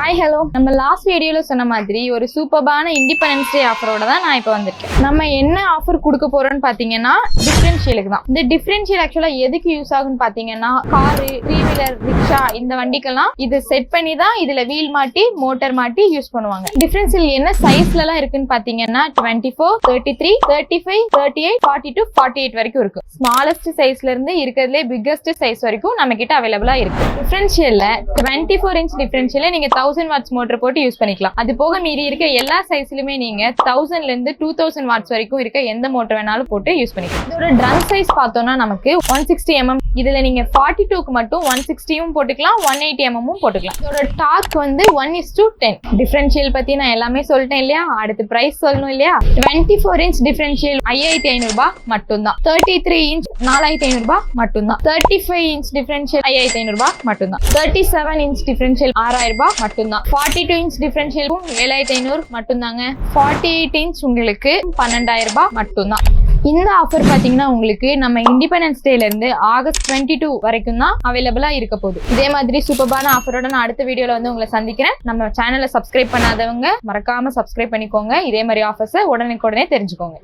Hi hello, நம்ம last வீடியோல சொன்ன மாதிரி ஒரு சூப்பர்பான இண்டிபெண்டன்ஸ் டே ஆஃபரோட தான் நான் இப்போ வந்திருக்கேன். நம்ம என்ன ஆஃபர் கொடுக்க போறோம்னு பாத்தீங்கன்னா டிஃபரன்ஷியலுக்கு தான். இந்த டிஃபரன்ஷியல் ஆக்சுவலா எதுக்கு யூஸ் ஆகுன்னு பாத்தீங்கன்னா காரு, 3-வீலர், ரிக்ஷா இந்த வண்டிக்கெல்லாம் இது செட் பண்ணி தான் இதுல வீல் மாட்டி மோட்டார் மாட்டி யூஸ் பண்ணுவாங்க. டிஃபரன்ஷியல் என்ன சைஸ்ல எல்லாம் இருக்குன்னு பாத்தீங்கன்னா 24, 33, 35, 38, 42, 48 வரைக்கும் இருக்கு. ஸ்மாலஸ்ட் சைஸ்ல இருந்து இருக்கிறதுலே பிக்கஸ்ட் சைஸ் வரைக்கும் நம்ம கிட்ட அவைலபிளா இருக்கு. டிஃபரன்ஷியல்ல 24 இன்ச் டிஃபரன்ஷியல்ல நீங்க 1000 வாட்ஸ் மோட்டர் போட்டு யூஸ் பண்ணிக்கலாம். அது போக மீறி இருக்க எல்லா சைஸ்லயுமே நீங்க 1000ல இருந்து 2000 வாட்ஸ் வரைக்கும் இருக்க எந்த மோட்டர் வேணாலும் போட்டு யூஸ் பண்ணிக்கலாம். இதோட ட்ரம் சைஸ் பார்த்தோம்னா நமக்கு 160 mm. இதுல நீங்க 42க்கு மட்டும் 160யும் போட்டுக்கலாம், 180 mm போட்டுக்கலாம். இதோட டார்க் வந்து 1:10. டிஃபரன்ஷியல் பத்தி நான் எல்லாமே சொல்லிட்டேன் இல்லையா? அடுத்து பிரைஸ் சொல்லணும் இல்லையா? 24 இன்ச் டிஃபரன்ஷியல் 5500 ரூபாய் மட்டும்தான். 33 இன்ச் 4500 ரூபாய் மட்டும்தான். 35 இன்ச் டிஃபரன்ஷியல் 5500 ரூபாய் மட்டும்தான். 37 இன்ச் டிஃபரன்ஷியல் 6000 ரூபாய் மட்டும்தான். 42 இன்ச் டிஃபரன்ஷியல் 7500 மட்டும்தாங்க. 48 இன்ச் உங்களுக்கு 12000 ரூபாய் மட்டும்தான். இந்த ஆஃபர் பாத்தீங்கன்னா உங்களுக்கு நம்ம இண்டிபெண்டன்ஸ் டேல இருந்து ஆகஸ்ட் 22 வரைக்கும் தான் அவைலபிளா இருக்க போகுது. இதே மாதிரி சூப்பர்பான ஆஃபரோட நான் அடுத்த வீடியோல வந்து உங்களை சந்திக்கிறேன். நம்ம சேனலை சப்ஸ்கிரைப் பண்ணாதவங்க மறக்காம சப்ஸ்கிரைப் பண்ணிக்கோங்க. இதே மாதிரி ஆஃபர்ஸை உடனே தெரிஞ்சுக்கோங்க.